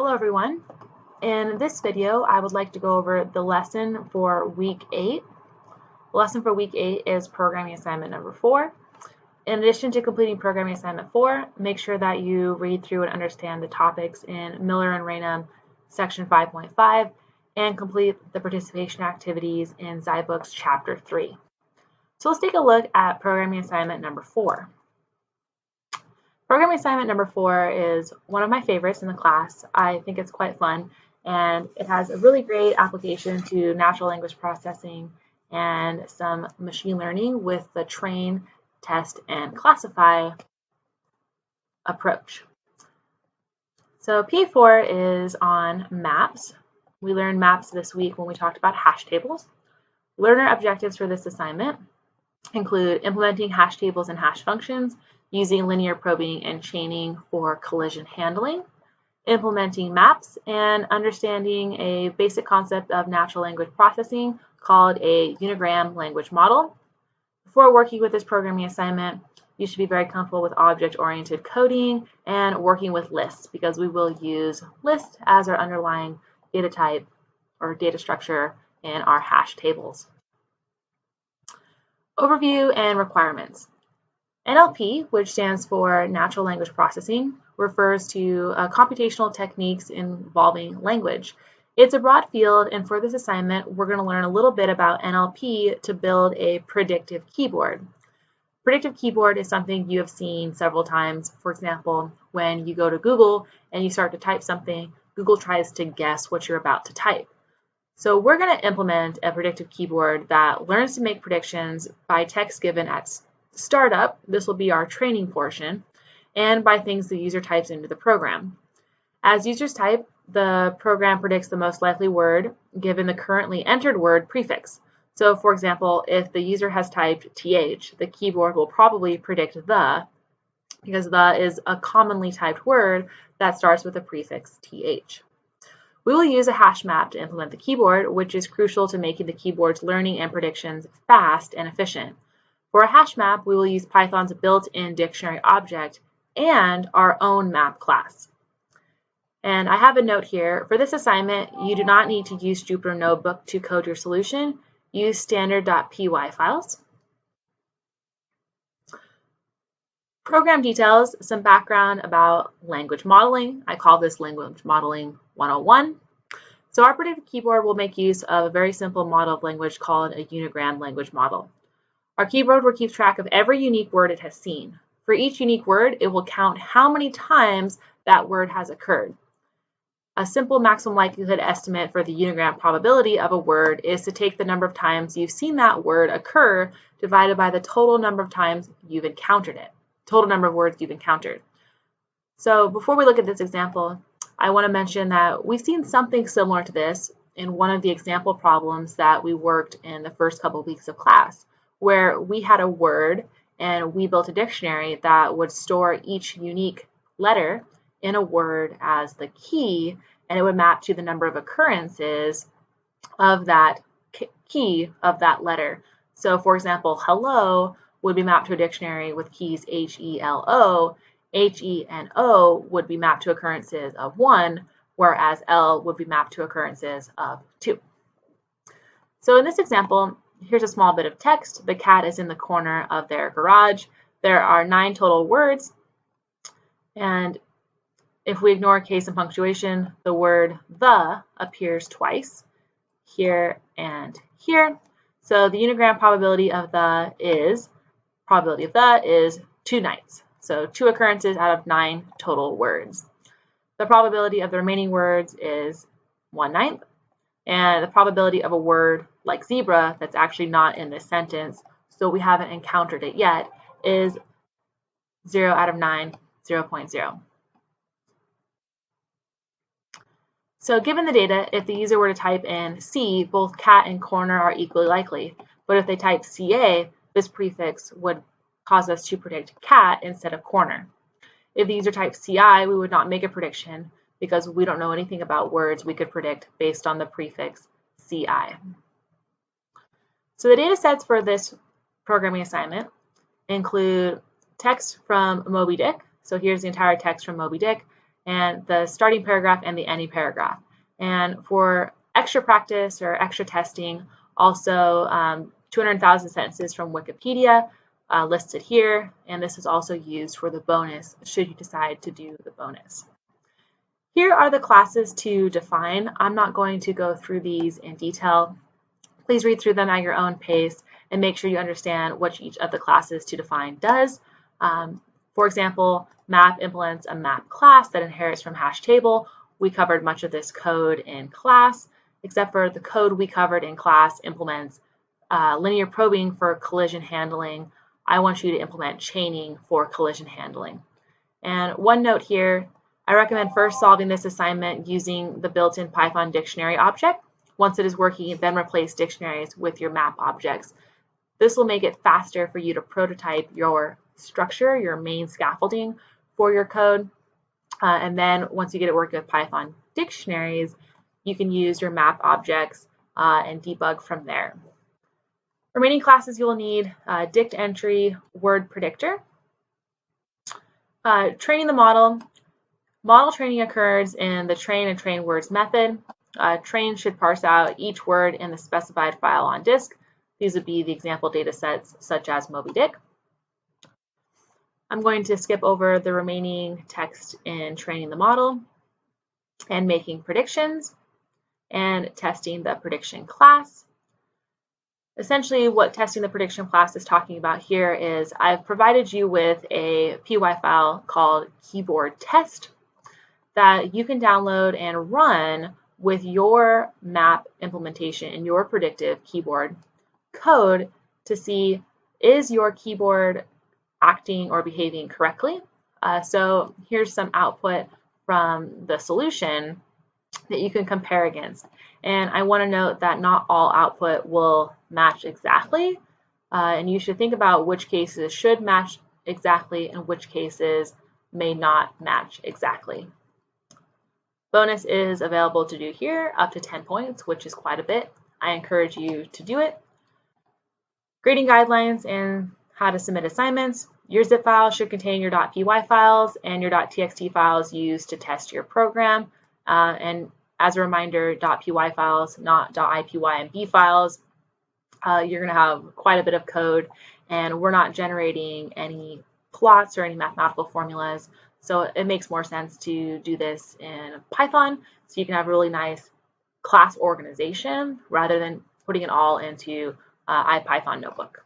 Hello everyone. In this video, I would like to go over the lesson for week 8. The lesson for week 8 is programming assignment number 4. In addition to completing programming assignment 4, make sure that you read through and understand the topics in Miller and Raynham section 5.5 and complete the participation activities in Zybooks chapter 3. So let's take a look at programming assignment number 4. Programming assignment number 4 is one of my favorites in the class. I think it's quite fun, and it has a really great application to natural language processing and some machine learning with the train, test, and classify approach. So PA4 is on maps. We learned maps this week when we talked about hash tables. Learner objectives for this assignment include implementing hash tables and hash functions, using linear probing and chaining for collision handling, implementing maps, and understanding a basic concept of natural language processing called a unigram language model. Before working with this programming assignment, you should be very comfortable with object-oriented coding and working with lists, because we will use lists as our underlying data type or data structure in our hash tables. Overview and requirements. NLP, which stands for Natural Language Processing, refers to computational techniques involving language. It's a broad field, and for this assignment, we're going to learn a little bit about NLP to build a predictive keyboard. Predictive keyboard is something you have seen several times. For example, when you go to Google and you start to type something, Google tries to guess what you're about to type. So we're going to implement a predictive keyboard that learns to make predictions by text given at startup. This will be our training portion, and by things the user types into the program. As users type, the program predicts the most likely word given the currently entered word prefix. So for example, if the user has typed th, the keyboard will probably predict the, because the is a commonly typed word that starts with the prefix th. We will use a hash map to implement the keyboard, which is crucial to making the keyboard's learning and predictions fast and efficient. For a hash map, we will use Python's built-in dictionary object and our own map class. And I have a note here. For this assignment, you do not need to use Jupyter Notebook to code your solution. Use standard.py files. Program details, some background about language modeling. I call this language modeling 101. So our predictive keyboard will make use of a very simple model of language called a unigram language model. Our keyboard will keep track of every unique word it has seen. For each unique word, it will count how many times that word has occurred. A simple maximum likelihood estimate for the unigram probability of a word is to take the number of times you've seen that word occur divided by the total number of times you've encountered it, total number of words you've encountered. So before we look at this example, I want to mention that we've seen something similar to this in one of the example problems that we worked in the first couple of weeks of class, where we had a word and we built a dictionary that would store each unique letter in a word as the key, and it would map to the number of occurrences of that key of that letter. So for example, hello would be mapped to a dictionary with keys H-E-L-O. H-E-N-O would be mapped to occurrences of 1, whereas L would be mapped to occurrences of 2. So in this example, here's a small bit of text. The cat is in the corner of their garage. There are 9 total words, and if we ignore case and punctuation, the word the appears twice, here and here. So the unigram probability of the is 2 ninths. So 2 occurrences out of 9 total words. The probability of the remaining words is 1/9. And the probability of a word like zebra that's actually not in this sentence, so we haven't encountered it yet, is 0 out of 9, 0.0. So given the data, if the user were to type in C, both cat and corner are equally likely. But if they type CA, this prefix would cause us to predict cat instead of corner. If the user typed CI, we would not make a prediction because we don't know anything about words we could predict based on the prefix CI. So the data sets for this programming assignment include text from Moby Dick. So here's the entire text from Moby Dick, and the starting paragraph and the ending paragraph. And for extra practice or extra testing, also 200,000 sentences from Wikipedia listed here, and this is also used for the bonus should you decide to do the bonus. Here are the classes to define. I'm not going to go through these in detail. Please read through them at your own pace and make sure you understand what each of the classes to define does. For example, map implements a map class that inherits from hash table. We covered much of this code in class, except for the code we covered in class implements linear probing for collision handling. I want you to implement chaining for collision handling. And one note here, I recommend first solving this assignment using the built-in Python dictionary object. Once it is working, then replace dictionaries with your map objects. This will make it faster for you to prototype your structure, your main scaffolding for your code. And then once you get it working with Python dictionaries, you can use your map objects and debug from there. Remaining classes you will need dict entry, word predictor. Training the model. Model training occurs in the train and train words method. Train should parse out each word in the specified file on disk. These would be the example data sets such as Moby Dick. I'm going to skip over the remaining text in training the model and making predictions and testing the prediction class. Essentially, what testing the prediction class is talking about here is I've provided you with a PY file called keyboard test that you can download and run with your map implementation in your predictive keyboard code to see, is your keyboard acting or behaving correctly? So here's some output from the solution that you can compare against. And I want to note that not all output will match exactly, and you should think about which cases should match exactly and which cases may not match exactly. Bonus is available to do here, up to 10 points, which is quite a bit. I encourage you to do it. Grading guidelines and how to submit assignments. Your zip file should contain your .py files and your .txt files used to test your program. And as a reminder, .py files, not .ipy and b files. You're going to have quite a bit of code, and we're not generating any plots or any mathematical formulas. So it makes more sense to do this in Python so you can have really nice class organization rather than putting it all into IPython notebook.